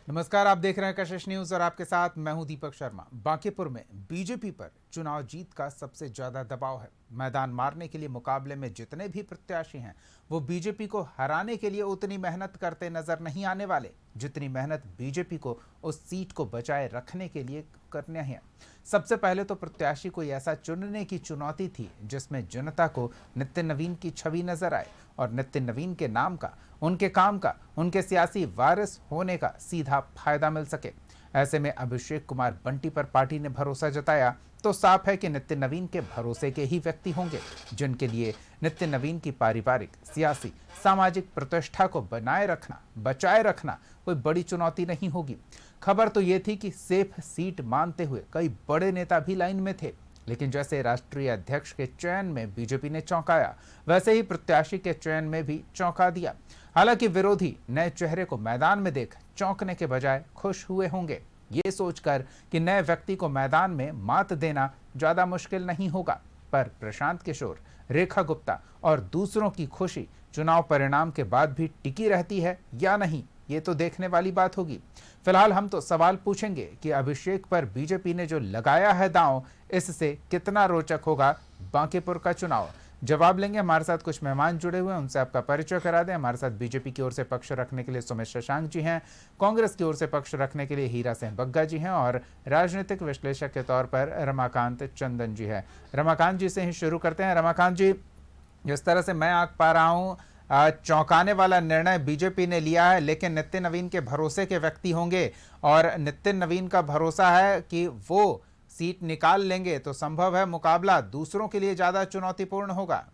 नमस्कार, आप देख रहे हैं कशिश न्यूज और आपके साथ मैं हूं दीपक शर्मा। बांकीपुर में बीजेपी पर चुनाव जीत का सबसे ज्यादा दबाव है। मैदान मारने के लिए मुकाबले में जितने भी प्रत्याशी हैं वो बीजेपी को हराने के लिए उतनी मेहनत करते नजर नहीं आने वाले जितनी मेहनत बीजेपी को उस सीट को बचाए रखने के लिए करने हैं। सबसे पहले तो प्रत्याशी को ऐसा चुनने की चुनौती थी जिसमें जनता को नितिन नवीन की छवि नजर आए और नितिन नवीन के नाम का, उनके काम का, उनके सियासी वारिस होने का सीधा फायदा मिल सके। ऐसे में अभिषेक कुमार बंटी पर पार्टी ने भरोसा जताया तो साफ है कि नितिन नवीन के भरोसे के ही व्यक्ति होंगे जिनके लिए नितिन नवीन की पारिवारिक, सियासी, सामाजिक प्रतिष्ठा को बनाए रखना, बचाए रखना कोई बड़ी चुनौती नहीं होगी। खबर तो ये थी कि सेफ सीट मानते हुए कई बड़े नेता भी लाइन में थे, लेकिन जैसे राष्ट्रीय अध्यक्ष के चयन में बीजेपी ने चौंकाया, वैसे ही प्रत्याशी के चयन में भी चौंका दिया। हालांकि विरोधी नए चेहरे को मैदान में देख चौंकने के बजाय खुश हुए होंगे, ये सोचकर कि नए व्यक्ति को मैदान में मात देना ज्यादा मुश्किल नहीं होगा। पर प्रशांत किशोर, रेखा गुप्ता और दूसरों की खुशी चुनाव परिणाम के बाद भी टिकी रहती है या नहीं, ये तो देखने वाली बात होगी। फिलहाल हम तो सवाल पूछेंगे कि अभिषेक पर बीजेपी ने जो लगाया है दांव, इससे कितना रोचक होगा बांकीपुर का चुनाव। जवाब लेंगे। हमारे साथ कुछ मेहमान जुड़े हुए हैं, उनसे आपका परिचय करा दें। हमारे साथ बीजेपी की ओर से पक्ष रखने के लिए सुमित शशांक जी हैं, कांग्रेस की ओर से पक्ष रखने के लिए हीरा सिंह बग्गा जी हैं और राजनीतिक विश्लेषक के तौर पर रमाकांत चंदन जी हैं। रमाकांत जी से ही शुरू करते हैं। रमाकांत जी, जिस तरह से मैं आंक पा रहा हूँ, चौंकाने वाला निर्णय बीजेपी ने लिया है, लेकिन नितिन नवीन के भरोसे के व्यक्ति होंगे और नितिन नवीन का भरोसा है कि वो सीट निकाल लेंगे, तो संभव है मुकाबला दूसरों के लिए ज्यादा चुनौतीपूर्ण होगा।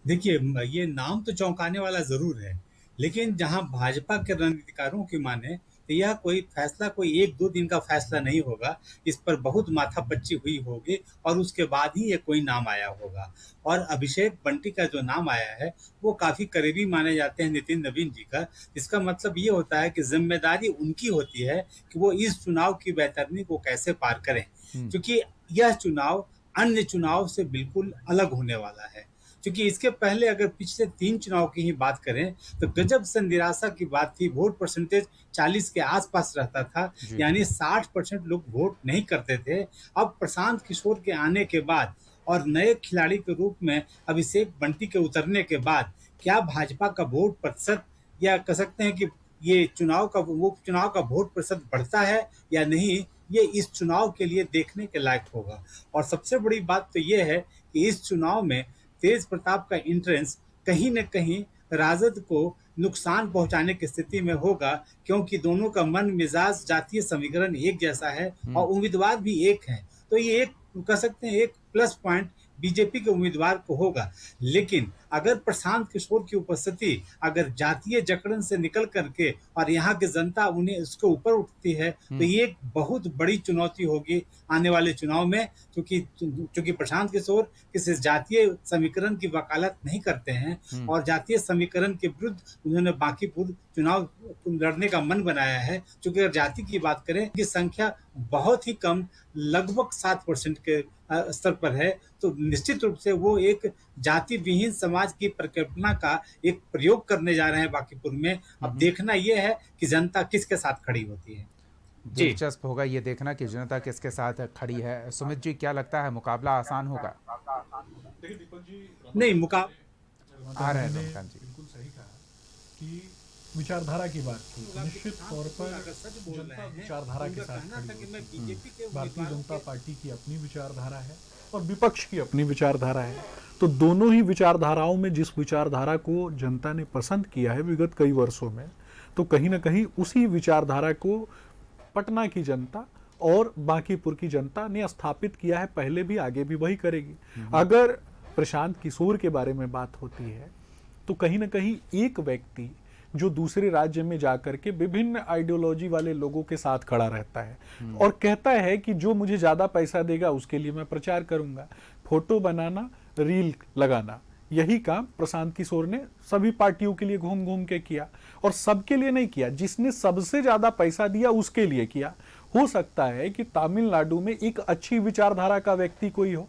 देखिए, ये नाम तो चौंकाने वाला ज़रूर है, लेकिन जहाँ भाजपा के रणनीतिकारों की माने तो यह कोई फैसला कोई 1-2 दिन का फैसला नहीं होगा। इस पर बहुत माथापच्ची हुई होगी और उसके बाद ही ये कोई नाम आया होगा। और अभिषेक बंटी का जो नाम आया है, वो काफ़ी करीबी माने जाते हैं नितिन नवीन जी का। इसका मतलब ये होता है कि ज़िम्मेदारी उनकी होती है कि वो इस चुनाव की बैतरनी को कैसे पार करें, क्योंकि यह चुनाव अन्य चुनाव से बिल्कुल अलग होने वाला है। क्योंकि इसके पहले अगर पिछले 3 चुनाव की ही बात करें, तो गजब से निराशा की बात थी। वोट परसेंटेज 40 के आस-पास रहता था, जी। यानी 60% लोग वोट नहीं करते थे। अब प्रशांत किशोर के आने के बाद और नए खिलाड़ी के रूप में अभिषेक बंटी के उतरने के बाद, क्या भाजपा का वोट प्रतिशत, या कह सकते हैं कि ये चुनाव का वोट प्रतिशत बढ़ता है या नहीं, ये इस चुनाव के लिए देखने के लायक होगा। और सबसे बड़ी बात तो ये है कि इस चुनाव में तेज प्रताप का एंट्रेंस कहीं न कहीं राजद को नुकसान पहुंचाने की स्थिति में होगा, क्योंकि दोनों का मन मिजाज जातीय समीकरण एक जैसा है और उम्मीदवार भी एक है। तो ये एक कह सकते हैं एक प्लस पॉइंट बीजेपी के उम्मीदवार को होगा। लेकिन अगर प्रशांत किशोर की उपस्थिति अगर जातीय जकड़न से निकल करके और यहाँ की जनता उन्हें उसके ऊपर उठती है, तो ये एक बहुत बड़ी चुनौती होगी आने वाले चुनाव में। क्योंकि प्रशांत किशोर किसी जातीय समीकरण की वकालत नहीं करते हैं और जातीय समीकरण के विरुद्ध उन्होंने बांकीपुर चुनाव लड़ने का मन बनाया है। क्योंकि अगर जाति की बात करें की संख्या बहुत ही कम, लगभग 7% के स्तर पर है, तो निश्चित रूप से वो एक जाति विहीन समाज की परिकल्पना का एक प्रयोग करने जा रहे हैं बांकीपुर में। अब देखना यह है कि जनता किसके साथ खड़ी होती है। जी। दिलचस्प होगा ये देखना कि जनता किसके साथ खड़ी है। सुमित जी, क्या लगता है मुकाबला आसान होगा? देखिए दीपक जी, नहीं मुका आ रहे रमाकांत हैं जी ने रमाकांत जी। बिल्कुल सही कहा कि विचारधारा की बात की। निश्चित तौर पर अगर सच बोल रहे जनता हैं, विचारधारा तो के उनका साथ कहना था खड़ी कि मैं होती बीजेपी के है। भारतीय उम्मीदवारों जनता के पार्टी की अपनी विचारधारा है और विपक्ष की अपनी विचारधारा है। तो दोनों ही विचारधाराओं में जिस विचारधारा को जनता ने पसंद किया है विगत कई वर्षों में, तो कहीं ना कहीं उसी विचारधारा को पटना की जनता और बांकीपुर की जनता ने स्थापित किया है। पहले भी, आगे भी वही करेगी। अगर प्रशांत किशोर के बारे में बात होती है, तो कहीं ना कहीं एक व्यक्ति जो दूसरे राज्य में जाकर के विभिन्न आइडियोलॉजी वाले लोगों के साथ खड़ा रहता है और कहता है कि जो मुझे ज्यादा पैसा देगा उसके लिए मैं प्रचार करूंगा, फोटो बनाना, रील लगाना, यही काम प्रशांत किशोर ने सभी पार्टियों के लिए घूम घूम के किया और सबके लिए नहीं किया, जिसने सबसे ज्यादा पैसा दिया उसके लिए किया। हो सकता है कि तमिलनाडु में एक अच्छी विचारधारा का व्यक्ति कोई हो,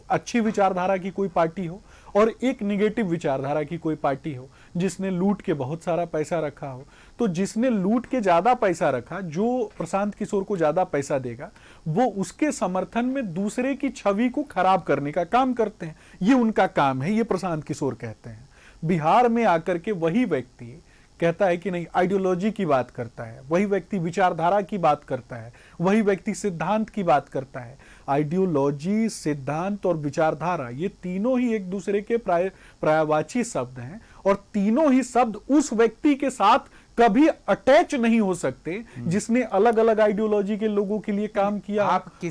अच्छी विचारधारा की कोई पार्टी हो और एक निगेटिव विचारधारा की कोई पार्टी हो जिसने लूट के बहुत सारा पैसा रखा हो, तो जिसने लूट के ज्यादा पैसा रखा, जो प्रशांत किशोर को ज्यादा पैसा देगा, वो उसके समर्थन में दूसरे की छवि को खराब करने का काम करते हैं। ये उनका काम है, ये प्रशांत किशोर कहते हैं। बिहार में आकर के वही व्यक्ति कहता है कि नहीं, आइडियोलॉजी की बात करता है, वही व्यक्ति विचारधारा की बात करता है, वही व्यक्ति सिद्धांत की बात करता है। आइडियोलॉजी, सिद्धांत और विचारधारा, ये तीनों ही एक दूसरे के पर्यायवाची शब्द हैं, और तीनों ही शब्द उस व्यक्ति के साथ कभी अटैच नहीं हो सकते जिसने अलग अलग आइडियोलॉजी के लोगों के लिए काम किया,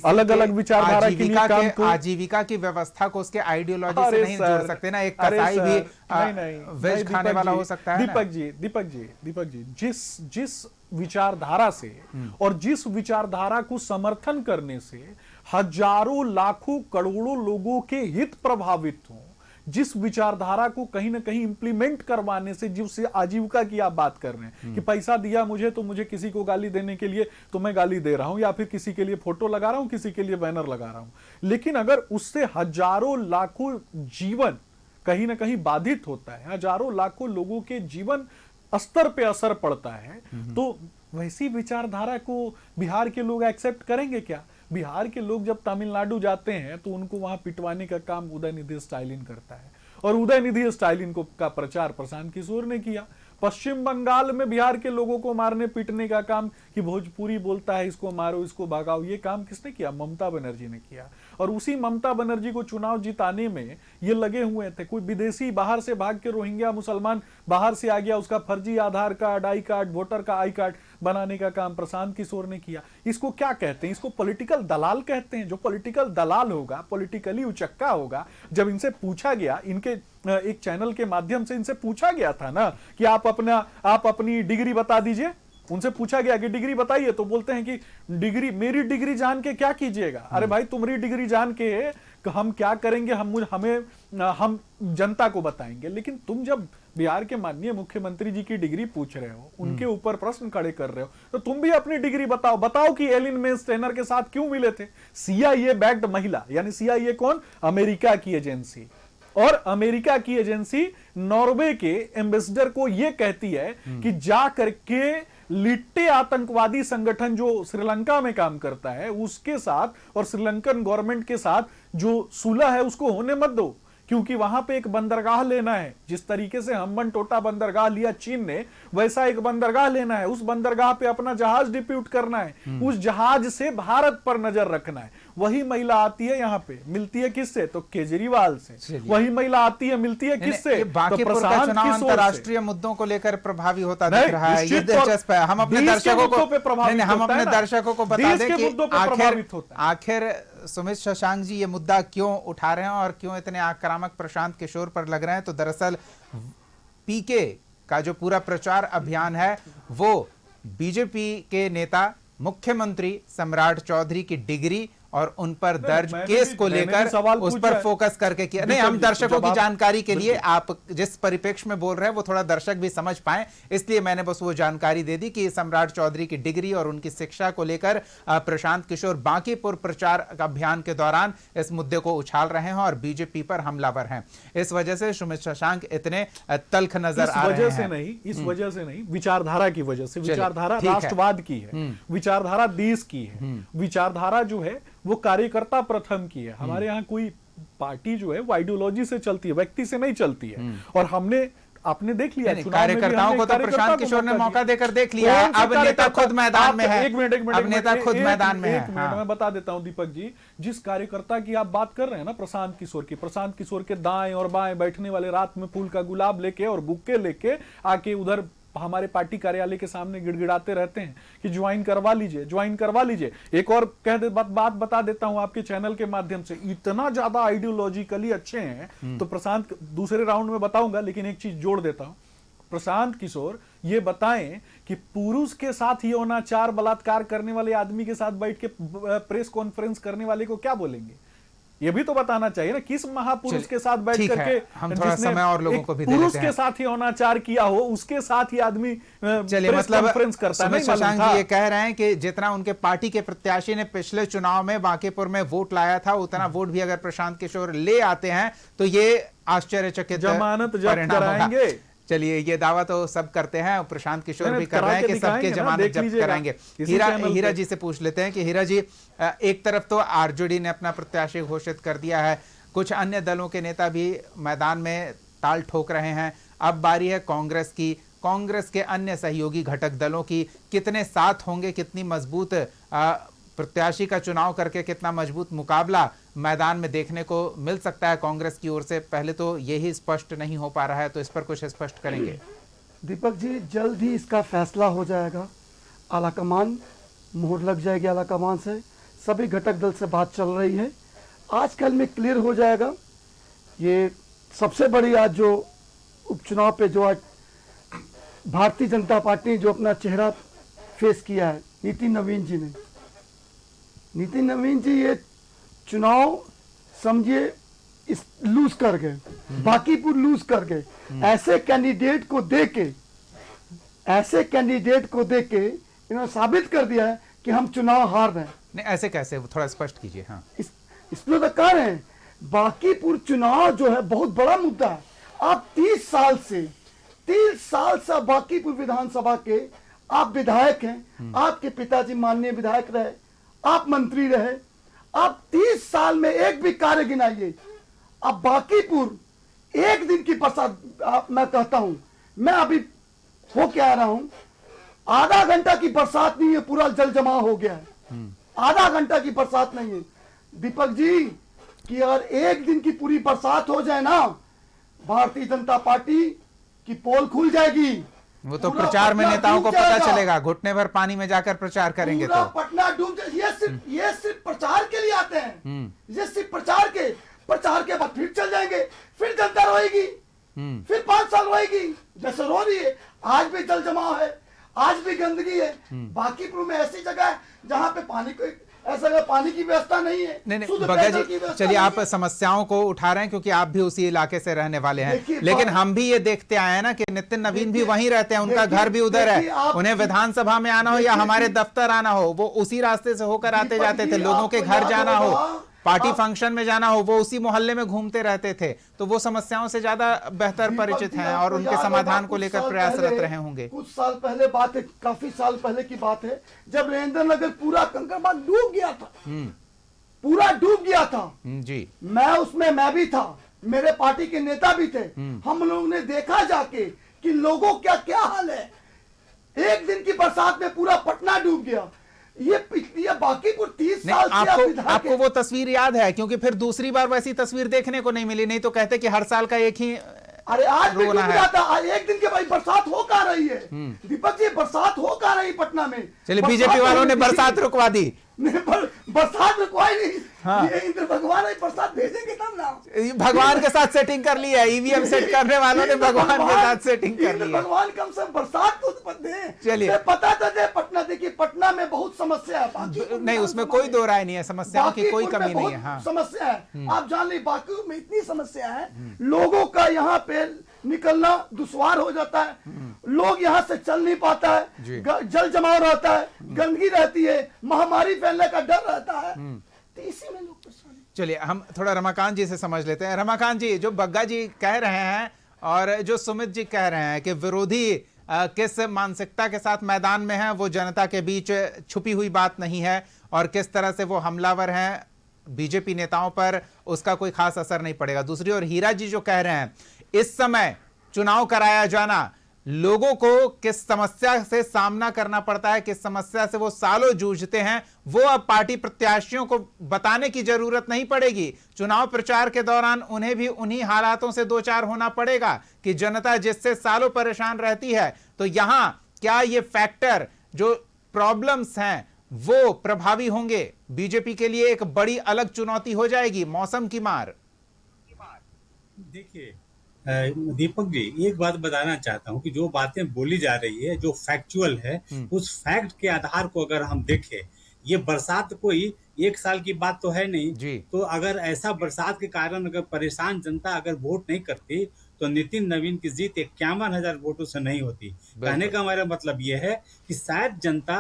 अलग अलग विचारधारा के लिए काम किया। आजीविका की व्यवस्था को उसके आइडियोलॉजी से नहीं जोड़ सकते ना। एक कसाई भी वेज खाने वाला हो सकता है। दीपक जी, जिस विचारधारा से और जिस विचारधारा को समर्थन करने से हजारों लाखों करोड़ों लोगों के हित प्रभावित हों, जिस विचारधारा को कहीं ना कहीं इंप्लीमेंट करवाने से, जिससे आजीविका की आप बात कर रहे हैं कि पैसा दिया मुझे तो मुझे किसी को गाली देने के लिए तो मैं गाली दे रहा हूं, या फिर किसी के लिए फोटो लगा रहा हूं, किसी के लिए बैनर लगा रहा हूं। लेकिन अगर उससे हजारों लाखों जीवन कहीं ना कहीं बाधित होता है, हजारों लाखों लोगों के जीवन स्तर पे असर पड़ता है, तो वैसी विचारधारा को बिहार के लोग एक्सेप्ट करेंगे क्या? बिहार के लोग जब तमिलनाडु जाते हैं तो उनको वहां पिटवाने का काम उदयनिधि स्टालिन करता है, और उदयनिधि स्टालिन का प्रचार प्रशांत किशोर ने किया। पश्चिम बंगाल में बिहार के लोगों को मारने पीटने का काम कि भोजपुरी बोलता है, इसको मारो, इसको भगाओ, ये काम किसने किया? ममता बनर्जी ने किया। और उसी ममता बनर्जी को चुनाव जिताने में ये लगे हुए थे। कोई विदेशी बाहर से भाग के, रोहिंग्या मुसलमान बाहर से आ गया, उसका फर्जी आधार कार्ड, आई कार्ड, वोटर का आई कार्ड बनाने का काम प्रशांत किशोर ने किया। इसको क्या कहते हैं? इसको पॉलिटिकल दलाल कहते हैं। जो पॉलिटिकल दलाल होगा, पॉलिटिकली उचक्का होगा, जब इनसे पूछा गया, इनके एक चैनल के माध्यम से इनसे पूछा गया था ना कि आप अपनी डिग्री बता दीजिए, उनसे पूछा गया कि डिग्री बताइए, तो बोलते हैं कि डिग्री, मेरी डिग्री जान के क्या कीजिएगा? अरे भाई, तुम्हारी डिग्री जान के हम क्या करेंगे? हम जनता को बताएंगे। लेकिन तुम जब बिहार के माननीय मुख्यमंत्री जी की डिग्री पूछ रहे हो, उनके ऊपर प्रश्न खड़े कर रहे हो, तो तुम भी अपनी डिग्री बताओ कि एलिन मेन्स्टेनर के साथ क्यों मिले थे? CIA बैक्ड महिला, यानी CIA कौन? अमेरिका की एजेंसी। और अमेरिका की एजेंसी नॉर्वे के एम्बेसडर को यह कहती है कि जा करके लिट्टे आतंकवादी संगठन जो श्रीलंका में काम करता है उसके साथ और श्रीलंकन गवर्नमेंट के साथ जो सुलह है उसको होने मत दो, क्योंकि वहां पे एक बंदरगाह लेना है। जिस तरीके से हम्बन टोटा बंदरगाह लिया चीन ने, वैसा एक बंदरगाह लेना है। उस बंदरगाह पे अपना जहाज डिप्यूट करना है, उस जहाज से भारत पर नजर रखना है। वही महिला आती है यहाँ पे, मिलती है किससे? तो केजरीवाल से। वही महिला आती है, मिलती है किससे? बांकीपुर का चुनाव अंतर्राष्ट्रीय मुद्दों को लेकर प्रभावी होता दिख रहा है। ये दिलचस्प है। हम अपने दर्शकों को बता दें कि आखिर सुमित शशांक जी ये मुद्दा क्यों उठा रहे हैं और क्यों इतने आक्रामक प्रशांत किशोर पर लग रहे हैं। तो दरअसल पीके का जो पूरा प्रचार अभियान है वो बीजेपी के नेता मुख्यमंत्री सम्राट चौधरी की डिग्री और उन पर दर्ज केस को लेकर उस पर फोकस करके किया। नहीं, हम दर्शकों की जानकारी के लिए, आप जिस परिप्रेक्ष्य में बोल रहे हैं वो थोड़ा दर्शक भी समझ पाए, इसलिए मैंने बस वो जानकारी दे दी कि सम्राट चौधरी की डिग्री और उनकी शिक्षा को लेकर प्रशांत किशोर बांकीपुर प्रचार अभियान के दौरान इस मुद्दे को उछाल रहे हैं और बीजेपी पर हमलावर हैं। इस वजह से सुमित शशांक इतने तल्ख नजर आ रहे हैं। इस वजह से नहीं, विचारधारा की वजह से। विचारधारा राष्ट्रवाद की है, विचारधारा देश की है, विचारधारा जो है वो कार्यकर्ता प्रथम की है। हमारे यहाँ कोई पार्टी जो है वो आइडियोलॉजी से चलती है, व्यक्ति से नहीं चलती है। और आपने देख लिया, कार्यकर्ताओं को तो प्रशांत किशोर ने मौका देकर देख लिया है। अब नेता खुद मैदान में है। एक मिनट अब नेता खुद मैदान में है। एक मिनट मैं बता देता हूं दीपक जी, जिस कार्यकर्ता की आप बात कर रहे हैं ना, प्रशांत किशोर के दाएं और बाएं बैठने वाले, रात में फूल का गुलाब लेके और बुक्के लेके आके उधर हमारे पार्टी कार्यालय के सामने गिड़गिड़ाते रहते हैं कि ज्वाइन करवा लीजिए। एक और बात बता देता हूं आपके चैनल के माध्यम से, इतना ज्यादा आइडियोलॉजिकली अच्छे हैं। तो प्रशांत दूसरे राउंड में बताऊंगा, लेकिन एक चीज जोड़ देता हूं। प्रशांत किशोर ये बताएं कि पुरुष के साथ यौनाचार बलात्कार करने वाले आदमी के साथ बैठ के प्रेस कॉन्फ्रेंस करने वाले को क्या बोलेंगे? ये भी तो बताना चाहिए ना, किस महापुरुष के साथ बैठ करके, हम थोड़ा समय और लोगों को भी पुरुष के साथ ही अनाचार किया हो, उसके साथ ही आदमी चलिए, मतलब कॉन्फ्रेंस करता है। सुमित शशांक जी ये कह रहे हैं कि जितना उनके पार्टी के प्रत्याशी ने पिछले चुनाव में बांकीपुर में वोट लाया था, उतना वोट भी अगर प्रशांत किशोर ले आते हैं तो ये आश्चर्यचकित जमानत जब्त परिणाम होगा। कराएंगे। चलिए, ये दावा तो सब करते हैं, प्रशांत किशोर नहीं, भी कर करा रहे हैं के कि सबके दिखाएंगे ना, जमानत देख जब्त लीजिएगा कराएंगे। इसी हीरा चैनल हीरा पे। जी से पूछ लेते हैं कि हीरा जी, एक तरफ तो आरजेडी ने अपना प्रत्याशी घोषित कर दिया है, कुछ अन्य दलों के नेता भी मैदान में ताल ठोक रहे हैं, अब बारी है कांग्रेस की, कांग्रेस के अन्य सहयोगी घटक दलों की, कितने साथ होंगे, कितनी मजबूत प्रत्याशी का चुनाव करके कितना मजबूत मुकाबला मैदान में देखने को मिल सकता है कांग्रेस की ओर से, पहले तो यही स्पष्ट नहीं हो पा रहा है, तो इस पर कुछ स्पष्ट करेंगे। दीपक जी, जल्द ही इसका फैसला हो जाएगा। आलाकमान, मोहर लग जाएगी आलाकमान से, सभी घटक दल से बात चल रही है, आज कल में क्लियर हो जाएगा। ये सबसे बड़ी आज जो उपचुनाव पे जो आज भारतीय जनता पार्टी ने जो अपना चेहरा फेस किया है, नितिन नवीन जी ने, नितिन नवीन जी ये चुनाव समझिए इस लूज कर गए, बाकीपुर लूज कर गए। ऐसे कैंडिडेट को देके इन्होंने साबित कर दिया है कि हम चुनाव हार रहे हैं। नहीं, ऐसे कैसे, थोड़ा स्पष्ट कीजिए। हाँ, इसमें तो कह रहे हैं बाकीपुर चुनाव जो है बहुत बड़ा मुद्दा है। आप 30 साल से बाकीपुर विधानसभा के आप विधायक हैं, आपके पिताजी माननीय विधायक रहे, आप मंत्री रहे, आप 30 साल में एक भी कार्य गिनाइए। अब बाकीपुर एक दिन की बरसात, मैं कहता हूं, मैं अभी हो के आ रहा हूं, आधा घंटा की बरसात नहीं है, पूरा जल जमाव हो गया है। आधा घंटा की बरसात नहीं है दीपक जी, कि अगर एक दिन की पूरी बरसात हो जाए ना, भारतीय जनता पार्टी की पोल खुल जाएगी। वो तो पूरा प्रचार में पटना नेताओं डूब को पता जाएगा। चलेगा, घुटने भर पानी में जाकर प्रचार करेंगे पूरा तो। पटना डूब जाए। ये सिर्फ प्रचार के लिए आते हैं, ये सिर्फ प्रचार के बाद फिर चल जाएंगे, फिर जनता रोएगी, फिर 5 साल रोएगी, जैसे रो रही है। आज भी जल जमाव है, आज भी गंदगी है। बाकीपुर में ऐसी जगह है जहां पे पानी की व्यवस्था नहीं है। नहीं, शुद्ध बग्गा पेयजल की जी, व्यवस्था चलिए, नहीं आप है। समस्याओं को उठा रहे हैं क्योंकि आप भी उसी इलाके से रहने वाले हैं, देखिए, लेकिन हम भी ये देखते आए हैं ना कि नितिन नवीन भी देखिए, वहीं रहते हैं, उनका देखिए, घर भी उधर देखिए, है, आप- उन्हें विधानसभा में आना हो या देखिए, हमारे दफ्तर आना हो, वो उसी रास्ते से होकर आते दीपक जाते जी, थे, लोगों के आपको घर याद जाना हो, होगा, पार्टी आप- फंक्शन में जाना हो, वो उसी मोहल्ले में घूमते रहते थे, तो वो समस्याओं से ज्यादा बेहतर दीपक परिचित जी, हैं आपको और उनके याद समाधान होगा, को कुछ लेकर साल प्रयासरत पहले- रहे होंगे। कुछ साल पहले बात है, काफी साल पहले की बात है, जब रेंद्र नगर पूरा कंकड़बाग डूब गया था, पूरा डूब गया था। जी, मैं भी था, मेरे पार्टी के नेता भी थे। हम लोगों ने देखा जाके कि लोगों का क्या हाल है। एक दिन की बरसात में पूरा पटना डूब गया। ये बाकीपुर 30 नहीं, साल से आप विधायक आपको हैं। वो तस्वीर याद है, क्योंकि फिर दूसरी बार वैसी तस्वीर देखने को नहीं मिली, नहीं तो कहते कि हर साल का एक ही अरे आज भी रोना डूब है। जाता, आज एक दिन के भाई बरसात हो कहाँ रही है दीपक जी, बरसात हो कहाँ रही पटना में। चलिए, बरसात बीजेपी वालों ने होनी थी। बरसात रुकवा दी। नहीं, बरसात में कोई नहीं। हाँ। ये इंद्र भगवान है, बरसात भेजेंगे तब ना। भगवान के साथ सेटिंग कर ली है, ईवीएम सेट करने वालों ने भगवान के साथ सेटिंग कर इंद्र ली है। भगवान कम से कम बरसात तो दे। चलिए। ये पता तो दे, पटना देखिए, पटना में बहुत समस्या है। बाकीपुर नहीं, उसमें विधानसभा कोई दो राय नहीं है, समस्याओं की कोई बाकीपुर में कमी नहीं बहुत है। हाँ, समस्या है, आप जान ली, बाकी में इतनी समस्या है, लोगों का यहाँ पे निकलना दुश्वार हो जाता है, लोग यहाँ से चल नहीं पाता जी। है, जल जमाव रहता है, गंदगी रहती है, महामारी फैलने का डर रहता है, तो इसी में लोग परेशान हैं। चलिए, हम थोड़ा रमाकांत जी से समझ लेते हैं। रमाकांत जी, जो बग्गा जी कह रहे हैं और जो सुमित जी कह रहे हैं कि विरोधी किस मानसिकता के साथ मैदान में है, वो जनता के बीच छुपी हुई बात नहीं है, और किस तरह से वो हमलावर हैं बीजेपी नेताओं पर, उसका कोई खास असर नहीं पड़ेगा। दूसरी ओर हीरा जी जो कह रहे हैं, इस समय चुनाव कराया जाना लोगों को किस समस्या से सामना करना पड़ता है, किस समस्या से वो सालों जूझते हैं, वो अब पार्टी प्रत्याशियों को बताने की जरूरत नहीं पड़ेगी। चुनाव प्रचार के दौरान उन्हें भी उन्हीं हालातों से दो चार होना पड़ेगा कि जनता जिससे सालों परेशान रहती है। तो यहां क्या ये फैक्टर, जो प्रॉब्लम्स हैं, वो प्रभावी होंगे? बीजेपी के लिए एक बड़ी अलग चुनौती हो जाएगी मौसम की मार। देखिए दीपक जी, एक बात बताना चाहता हूँ कि जो बातें बोली जा रही है, जो फैक्चुअल है, उस फैक्ट के आधार को अगर हम देखें, ये बरसात कोई एक साल की बात तो है नहीं जी। तो अगर ऐसा बरसात के कारण अगर परेशान जनता अगर वोट नहीं करती तो नितिन नवीन की जीत 51,000 वोटों से नहीं होती। कहने का हमारा मतलब यह है कि शायद जनता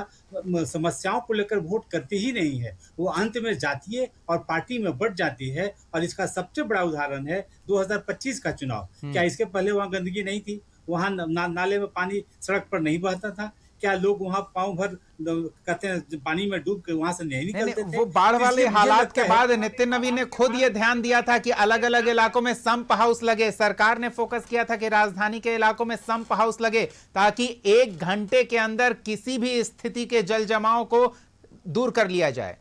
समस्याओं को लेकर वोट करती ही नहीं है, वो अंत में जातीय और पार्टी में बढ़ जाती है। और इसका सबसे बड़ा उदाहरण है 2025 का चुनाव। क्या इसके पहले वहां गंदगी नहीं थी? वहां नाले में पानी सड़क पर नहीं बहता था? क्या लोग वहां पांव भर कहते हैं पानी में डूब के वहां से नहीं निकलते थे? वो बाढ़ वाले इसलिए मुझे हालात लगता के है बाद नितिन नवीन ने खुद ये ध्यान दिया था कि अलग अलग इलाकों में संप हाउस लगे। सरकार ने फोकस किया था कि राजधानी के इलाकों में संप हाउस लगे ताकि 1 घंटे के अंदर किसी भी स्थिति के जल जमाव को दूर कर लिया जाए।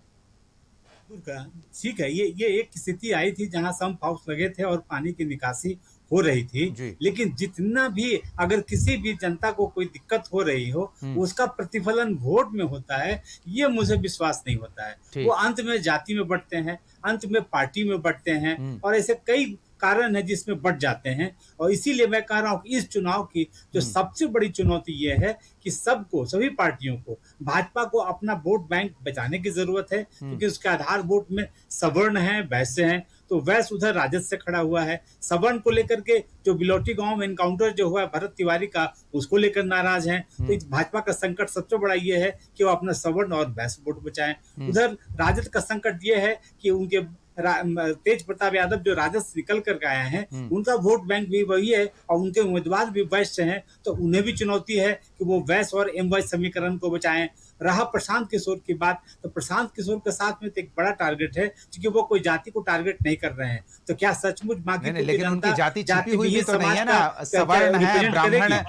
ठीक है, ये एक स्थिति आई थी जहां संप हाउस लगे थे और पानी की निकासी हो रही थी। लेकिन जितना भी अगर किसी भी जनता को कोई दिक्कत हो रही हो उसका प्रतिफलन वोट में होता है, ये मुझे विश्वास नहीं होता है। वो अंत में जाति में बढ़ते हैं, अंत में पार्टी में बढ़ते हैं और ऐसे कई कारण है जिसमें बढ़ जाते हैं। और इसीलिए मैं कह रहा हूँ कि इस चुनाव की जो सबसे बड़ी चुनौती ये है कि सबको, सभी पार्टियों को, भाजपा को अपना वोट बैंक बचाने की जरूरत है, क्योंकि उसके आधार वोट में सवर्ण है, वैश्य हैं। तो वैश्य उधर राजद से खड़ा हुआ है, सवर्ण को लेकर के जो बिलोटी गांव में एनकाउंटर जो हुआ है भरत तिवारी का, उसको लेकर नाराज हैं। तो भाजपा का संकट सबसे बड़ा ये है कि वो अपना सवर्ण और वैश्य वोट बचाएं। उधर राजद का संकट ये है कि उनके तेज प्रताप यादव जो राजद से निकल कर आए हैं, उनका वोट बैंक भी वही है और उनके उम्मीदवार भी वैश्य हैं। तो उन्हें भी चुनौती है कि वो वैश्य और एम वाई समीकरण को बचाएं। रहा प्रशांत किशोर की बात, तो प्रशांत किशोर के साथ में तो एक बड़ा टारगेट है, क्योंकि वो कोई जाति को टारगेट नहीं कर रहे हैं। तो क्या सचमुच बाकी लेकिन उनकी जाति छिपी हुई भी तो नहीं है ना, सवर्ण है, ब्राह्मण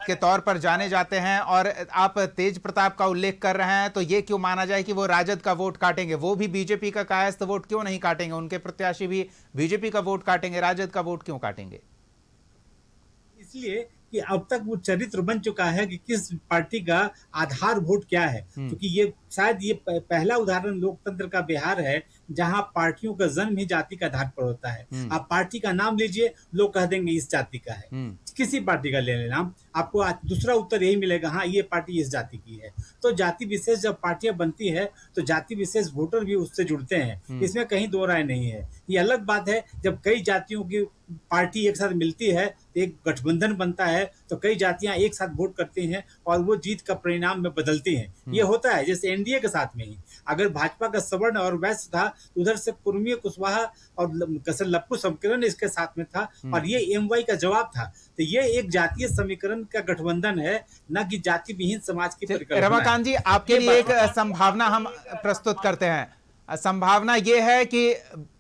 के तौर पर जाने जाते हैं। और आप तेज प्रताप का उल्लेख कर रहे हैं तो ये क्यों माना जाए कि वो राजद का वोट काटेंगे? वो भी बीजेपी का कायस्थ वोट क्यों नहीं काटेंगे? उनके प्रत्याशी भी बीजेपी का वोट काटेंगे, राजद का वोट क्यों काटेंगे? इसलिए कि अब तक वो चरित्र बन चुका है कि किस पार्टी का आधार वोट क्या है। क्योंकि ये शायद ये पहला उदाहरण लोकतंत्र का बिहार है जहां पार्टियों का जन्म ही जाति के आधार पर होता है। आप पार्टी का नाम लीजिए, लोग कह देंगे इस जाति का है। किसी पार्टी का ले लेना, आपको दूसरा उत्तर यही मिलेगा, हाँ ये पार्टी इस जाति की है। तो जाति विशेष जब पार्टियां बनती है तो जाति विशेष वोटर भी उससे जुड़ते हैं, इसमें कहीं दो राय नहीं है। ये अलग बात है जब कई जातियों की पार्टी एक साथ मिलती है तो एक गठबंधन बनता है, तो कई जातियां एक साथ वोट करती हैं और वो जीत का परिणाम में बदलती हैं। ये होता है जैसे एनडीए के साथ में ही अगर भाजपा का सवर्ण और वैश्य था, उधर से कुर्मी कुशवाहा और लप्पू समीकरण इसके साथ में था और ये एमवाई का जवाब था। तो ये एक जातीय समीकरण का गठबंधन है, न कि जाति विहीन समाज की परिकल्पना। रमाकांत जी, आपके लिए एक संभावना हम प्रस्तुत करते हैं। संभावना यह है कि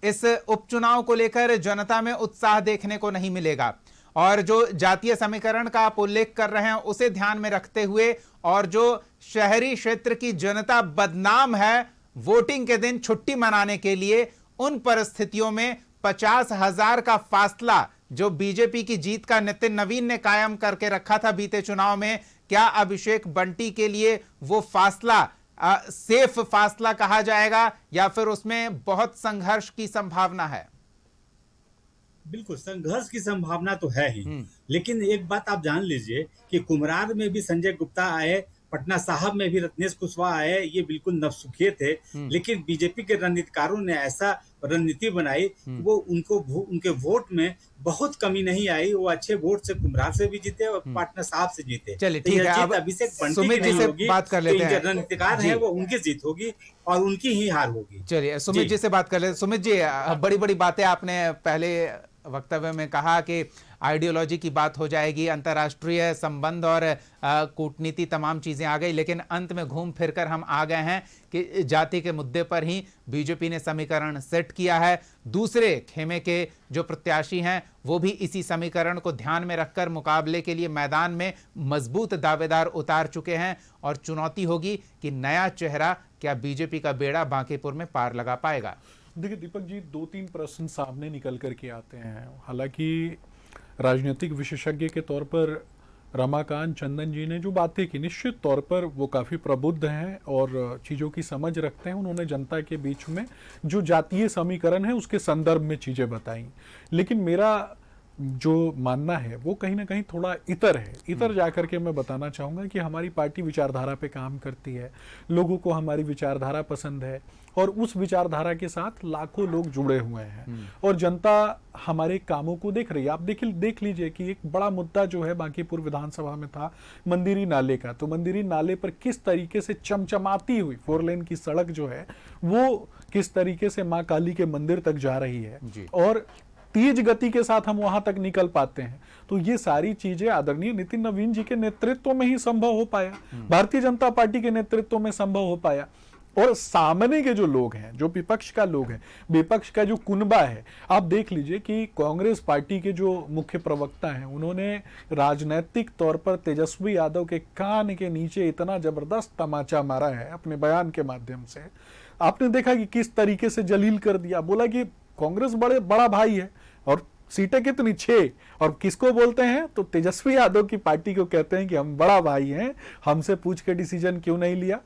इस उपचुनाव को लेकर जनता में उत्साह देखने को नहीं मिलेगा और जो जातीय समीकरण का आप उल्लेख कर रहे हैं उसे ध्यान में रखते हुए और जो शहरी क्षेत्र की जनता बदनाम है वोटिंग के दिन छुट्टी मनाने के लिए, उन परिस्थितियों में 50,000 का फासला जो बीजेपी की जीत का नितिन नवीन ने कायम करके रखा था बीते चुनाव में, क्या अभिषेक बंटी के लिए वो फासला सेफ फासला कहा जाएगा या फिर उसमें बहुत संघर्ष की संभावना है? बिल्कुल संघर्ष की संभावना तो है ही, लेकिन एक बात आप जान लीजिए कि कुम्हरार में भी संजय गुप्ता आए, पटना साहब में भी रत्नेश कुशवाहा आए, ये बिल्कुल नवसुखिए थे। लेकिन बीजेपी के रणनीतिकारों ने ऐसा रणनीति बनाई वो उनके वोट में बहुत कमी नहीं आई। वो अच्छे वोट से कुम्हरार से भी जीते और पटना साहब से जीते। चलिए ठीक है, अब अभिषेक बंटी सुमित जी से बात कर लेते हैं। रणनीतिकार है वो, उनकी जीत होगी और उनकी ही हार होगी। चलिए सुमित जी से बात कर लेते हैं। सुमित जी, बड़ी बड़ी बातें आपने पहले वक्तव्य में कहा कि आइडियोलॉजी की बात हो जाएगी, अंतर्राष्ट्रीय संबंध और कूटनीति तमाम चीजें आ गई, लेकिन अंत में घूम फिरकर हम आ गए हैं कि जाति के मुद्दे पर ही बीजेपी ने समीकरण सेट किया है। दूसरे खेमे के जो प्रत्याशी हैं वो भी इसी समीकरण को ध्यान में रखकर मुकाबले के लिए मैदान में मजबूत दावेदार उतार चुके हैं और चुनौती होगी कि नया चेहरा क्या बीजेपी का बेड़ा बांकीपुर में पार लगा पाएगा। देखिए दीपक जी, 2-3 प्रश्न सामने निकल करके आते हैं। हालांकि राजनीतिक विशेषज्ञ के तौर पर रमाकांत चंदन जी ने जो बातें की, निश्चित तौर पर वो काफ़ी प्रबुद्ध हैं और चीज़ों की समझ रखते हैं। उन्होंने जनता के बीच में जो जातीय समीकरण है उसके संदर्भ में चीज़ें बताई। लेकिन मेरा जो मानना है वो कहीं ना कहीं थोड़ा इतर है। इतर जाकर के मैं बताना चाहूँगा कि हमारी पार्टी विचारधारा पे काम करती है, लोगों को हमारी विचारधारा पसंद है और उस विचारधारा के साथ लाखों लोग जुड़े हुए हैं और जनता हमारे कामों को देख रही है। आप देख लीजिए कि एक बड़ा मुद्दा जो है बांकीपुर विधानसभा में था मंदिरी नाले का, तो मंदिरी नाले पर किस तरीके से चमचमाती हुई 4 लेन की सड़क जो है वो किस तरीके से माँ काली के मंदिर तक जा रही है और तेज गति के साथ हम वहां तक निकल पाते हैं। तो ये सारी चीजें आदरणीय नितिन नवीन जी के नेतृत्व में ही संभव हो पाया, भारतीय जनता पार्टी के नेतृत्व में संभव हो पाया। और सामने के जो लोग हैं, जो विपक्ष का लोग हैं, विपक्ष का जो कुनबा है, आप देख लीजिए कि कांग्रेस पार्टी के जो मुख्य प्रवक्ता हैं उन्होंने राजनीतिक तौर पर तेजस्वी यादव के कान के नीचे इतना जबरदस्त तमाचा मारा है अपने बयान के माध्यम से। आपने देखा कि किस तरीके से जलील कर दिया, बोला कि कांग्रेस बड़ा भाई है और सीटें कितनी 6, और किसको बोलते हैं तो तेजस्वी यादव की पार्टी को कहते हैं कि हम बड़ा भाई हैं, हमसे पूछ के डिसीजन क्यों नहीं लिया।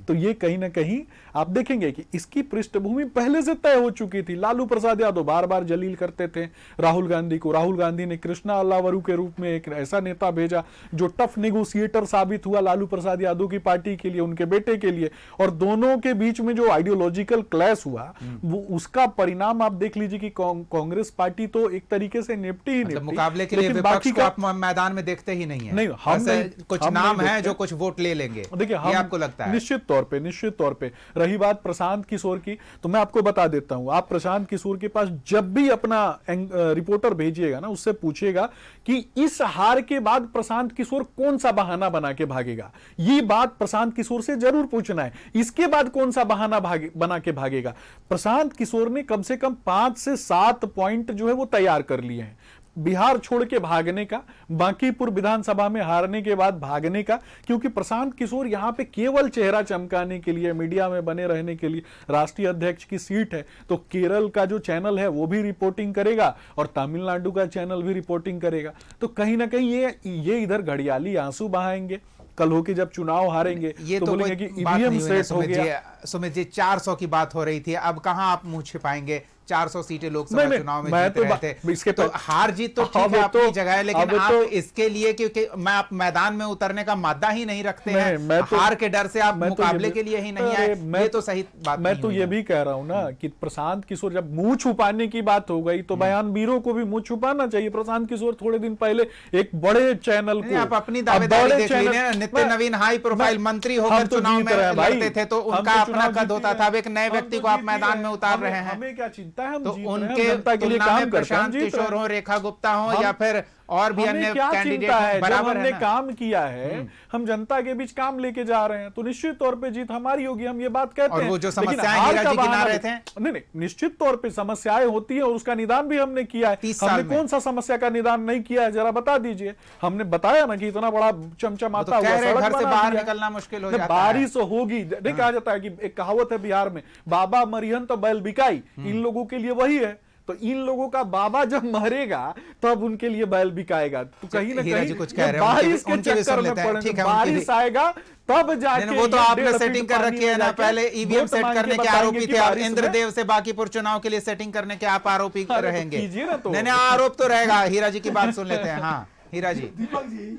तो ये कहीं ना कहीं आप देखेंगे कि इसकी पृष्ठभूमि पहले से तय हो चुकी थी। लालू प्रसाद यादव बार बार जलील करते थे राहुल गांधी को। राहुल गांधी ने कृष्णा अल्लावरू के रूप में एक ऐसा नेता भेजा जो टफ नेगोशिएटर साबित हुआ लालू प्रसाद यादव की पार्टी के लिए, उनके बेटे के लिए, और दोनों के बीच में जो आइडियोलॉजिकल क्लैश हुआ वो उसका परिणाम आप देख लीजिए कि कांग्रेस पार्टी तो एक तरीके से निपटी ही निपटी। मुकाबले के लिए विपक्ष को आप मैदान में देखते ही नहीं है। नहीं, हम कुछ नाम है जो कुछ वोट ले लेंगे, देखिए ये आपको लगता है? निश्चित तौर पे रही बात प्रशांत किशोर की, तो मैं आपको बता देता हूं, आप प्रशांत किशोर के पास जब भी अपना रिपोर्टर भेजिएगा ना, उससे पूछिएगा कि इस हार के बाद प्रशांत किशोर कौन सा बहाना बना के भागेगा। ये बात प्रशांत किशोर से जरूर पूछना है, इसके बाद कौन सा बहाना बना के भागेगा। प्रशांत किशोर ने कम से कम 5 से 7 पॉइंट जो है वो तैयार कर लिए हैं। बिहार छोड़ के भागने का, बांकीपुर विधानसभा में हारने के बाद भागने का, क्योंकि प्रशांत किशोर यहां पे केवल चेहरा चमकाने के लिए, मीडिया में बने रहने के लिए, राष्ट्रीय अध्यक्ष की सीट है तो केरल का जो चैनल है वो भी रिपोर्टिंग करेगा और तमिलनाडु का चैनल भी रिपोर्टिंग करेगा। तो कहीं ना कहीं ये इधर घड़ियाली आंसू बहाएंगे। कल हो के जब चुनाव हारेंगे ये तो बोलेंगे कि ईवीएम सेट हो गया। सुमित जी 400 की बात हो रही थी, अब कहां आप मुंह छिपाएंगे? 400 सीटें लोकसभा चुनाव में जीत रहे थे, इसके तो हार जीत तो ठीक है अपनी जगह है, लेकिन आप इसके लिए क्योंकि आप मैदान में उतरने का मादा ही नहीं रखते हैं, हार के डर से आप मुकाबले के लिए ही नहीं आए, ये तो सही बात मैं तो ये भी कह रहा हूं ना कि प्रशांत किशोर जब मुंह छुपाने की बात हो गई तो बयानवीरों को भी मुंह छुपाना चाहिए। प्रशांत किशोर थोड़े दिन पहले एक बड़े चैनल को, आप अपनी दावेदारी देख लीजिए, नितिन नवीन हाई प्रोफाइल मंत्री होकर चुनाव में लड़ते थे तो उनका अपना कद होता था, अब एक नए व्यक्ति को आप मैदान में उतार रहे हैं। हमें क्या चिंता है, तो उनके तुलना में प्रशांत किशोर हो, रेखा गुप्ता हो या फिर और भी अन्य कैंडिडेट बराबर हमने काम किया है, हम जनता के बीच काम लेके जा रहे हैं तो निश्चित तौर पे जीत हमारी होगी, हम ये बात कहते हैं। और वो जो समस्याएं हीरा जी गिना रहे थे, नहीं, निश्चित तौर पे समस्याएं होती है और उसका निदान भी हमने किया है। हमने कौन सा समस्या का निदान नहीं किया है जरा बता दीजिए। हमने बताया ना कि इतना बड़ा चमचमाता हुआ सड़क घर से बाहर निकलना मुश्किल हो जाता है, बारिश होगी। नहीं कहा जाता है कि एक कहावत है बिहार में, बाबा मरिहन तो बैल बिकाई, इन लोगों के लिए वही है। तो इन लोगों का बाबा जब मरेगा तब उनके लिए बैल बिकाएगा। तो कहीं ना कहीं कुछ कह रहे हैं, बारिश के चक्कर में पड़ेंगे, बारिश आएगा तब जाके। वो तो आपने सेटिंग कर रखी है ना, पहले ईवीएम सेट करने के आरोपी थे, और इंद्रदेव से बांकीपुर चुनाव के लिए सेटिंग करने के आप आरोपी रहेंगे। नहीं आरोप तो रहेगा। हीरा जी की बात सुन लेते हैं। हाँ हीरा जी। दीपक जी,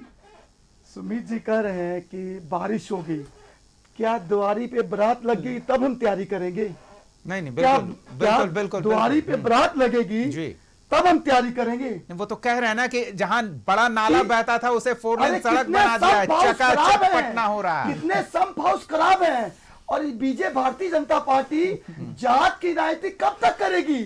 सुमित जी कह रहे हैं कि बारिश होगी, क्या द्वारी पे बारात लग गई तब हम तैयारी करेंगे? नहीं बिल्कुल द्वारी पे बारात लगेगी जी तब हम तैयारी करेंगे। वो तो कह रहे हैं ना कि जहां बड़ा नाला बहता था उसे 4 लेन सड़क बना दिया है, चकाचक पटना हो रहा है। कितने संप हाउस खराब हैं, और बीजेपी भारतीय जनता पार्टी जात की राजनीति कब तक करेगी?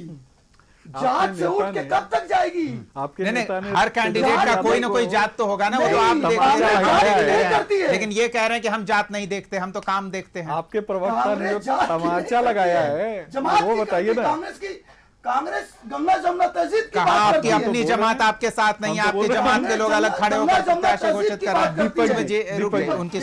जात से उठ के कब तक जाएगी? आपके नेता ने हर कैंडिडेट का कोई ना कोई जात तो होगा ना, वो तो आप देखते हैं, लेकिन ये कह रहे हैं कि हम जात नहीं देखते, हम तो काम देखते हैं। आपके प्रवक्ता ने जो तमाचा लगाया है वो बताइए ना। कांग्रेस गंगा जमुना तहजीब की कहा आपकी अपनी जमात आपके साथ नहीं है, आपकी जमात के लोग अलग खड़े होकर प्रत्याशी घोषित कर रहे हैं। उनकी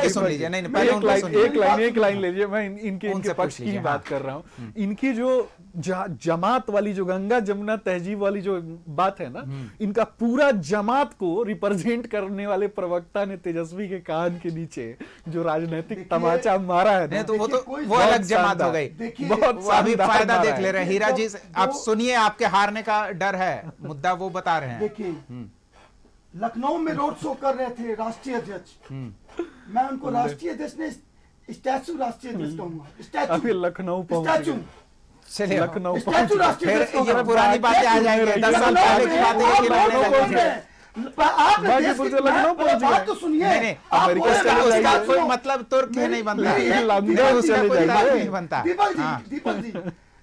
सुन लीजिए। नहीं पहले एक लाइन लीजिए। मैं इनके पक्ष की बात कर रहा हूँ। इनकी जो जमात वाली, जो गंगा जमुना तहजीब वाली जो बात है ना, इनका पूरा जमात को रिप्रेजेंट करने वाले प्रवक्ता ने तेजस्वी के कान के नीचे जो राजनीतिक तमाचा मारा है ना, तो वो अलग जमात हो गई। बहुत फायदा देख ले रहे हैं। हीरा जी से आप सुनिए, आपके हारने का डर है, मुद्दा वो बता रहे हैं। देखिए, लखनऊ में रोड शो कर रहे थे राष्ट्रीय अध्यक्ष, मैं उनको राष्ट्रीय अध्यक्ष ने स्टैचू राष्ट्रीय अध्यक्ष कहूंगा। स्टैचू, अभी लखनऊ पहुंच स्टैचू, गए। चलिए लखनऊ स्टैचू राष्ट्रीय फिर अध्यक्ष ये कहूंगा। पुरानी बातें आ जाएंगे, 10 साल पहले की बातें एक ही महीने लगेंगे। आपने देश गाजीपुर की से लखनऊ पहुंच बात गए। तो सुनिए। नहीं, आप अमेरिका बोले से मैं चले उसका जाइए। कोई मतलब तुर्क ही नहीं बनता, लंदन से चले कोई तार जाइए। नहीं बनता। दीपक जी,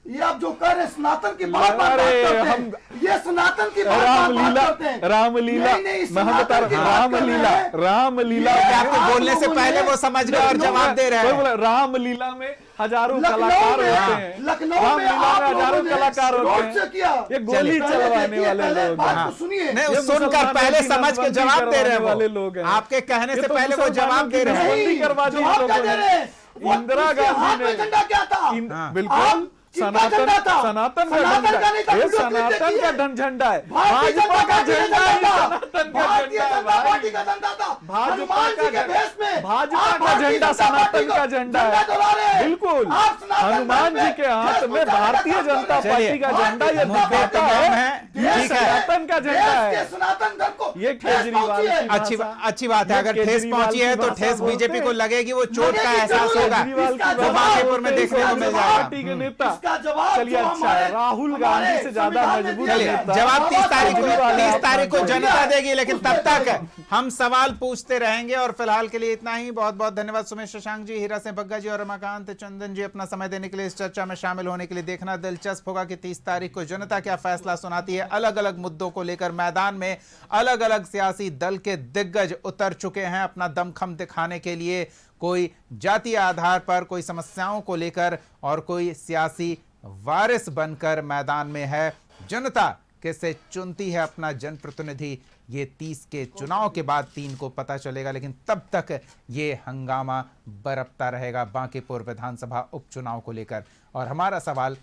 ये आप जो कह रहे हैं सनातन की बात बात अरे, करते हैं, हम ये सनातन की बात बात करते हैं। रामलीला नहीं, मैं बता सनातन की बात कर रहे हैं। रामलीला ये क्या आपको बोलने से पहले वो समझ गए और जवाब दे रहे हैं। रामलीला में हजारों लखनऊ कलाकार में- होते हैं। लखनऊ में रामलीला आप में हजारों लोगों ने कलाकार रोड होते से हैं। किया। ये गोली पहले चलवाने देखिए, वाले पहले लोग बात हैं। तो सुनिए। नहीं, ये सुनकर मुसलमानों पहले की समझ के नसबंदी जवाब दे रहे हैं करवाने वाले लोग वो। हैं। आपके कहने ये से तो पहले वो जवाब दे रहे हैं। मुसलमानों की नहीं, करवा दी जवाब क्या लोगों दे ने। रहे हैं? वो इंदिरा उसके हाथ गांधी में ने झंडा क्या था? बिल्कुल किसका झंडा था? सनातन का सनातन झंडा का नहीं था, है। ये वीडियो क्लिप सनातन देखिए। का झंडा है। भारतीय भाजपा का जनता झंडा है, था। सनातन का भारतीय झंडा है जनता पार्टी भाई। का झंडा था। भाजपा हनुमान जी का के भेष में भाजपा आप का भारतीय झंडा जनता पार्टी सनातन का झंडा है। डोला रहे हैं। बिल्कुल आप सनातन हनुमान धर्म जी के हाथ देश में को भारतीय जाकर जनता कर पार्टी का भारतीय झंडा ये जनता दिखाता पार्टी है है। ये ठीक है। सनातन का झंडा देश के है। सनातन धर्म को ये केजरीवाल की अच्छी भाषा- अच्छी बात है। ये अगर ठेस केजरीवाल पहुंची है की तो भाषा ठेस बोलते बीजेपी को हैं। लगेगी, वो चोट का लगेगी एहसास जरूर। होगा, केजरीवाल की वो बांकीपुर में देखने को मिल जाएगा। पार्टी के नेता इसका जवाब चलिए जो अच्छा है, हमारे- राहुल गांधी से ज्यादा संविधान में मजबूत दिया चलिए, गया नेता जवाब 30 तारीख केजरीवाल है, 30 तारीख को आप मान जनता लीजिए। देगी, लेकिन तब उसमें तक जाएगा। हम सवाल पूछते रहेंगे। और फिलहाल के लिए इतना ही। बहुत बहुत धन्यवाद सुमेश शशांक जी, हीरा सिंह बग्गा जी और रमाकांत चंदन जी अपना समय देने के लिए, इस चर्चा में शामिल होने के लिए। देखना दिलचस्प होगा कि 30 तारीख को जनता क्या फैसला सुनाती है। अलग अलग मुद्दों को लेकर मैदान में अलग अलग सियासी दल के दिग्गज उतर चुके हैं अपना दमखम दिखाने के लिए। कोई जातीय आधार पर, कोई समस्याओं को लेकर, और कोई सियासी वारिस बनकर मैदान में है। जनता कैसे चुनती है अपना जनप्रतिनिधि, ये 30 के चुनाव के बाद 3 को पता चलेगा। लेकिन तब तक ये हंगामा बरपता रहेगा बांकीपुर विधानसभा उपचुनाव को लेकर, और हमारा सवाल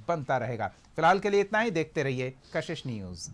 बनता रहेगा। फिलहाल के लिए इतना ही। देखते रहिए कशिश न्यूज़।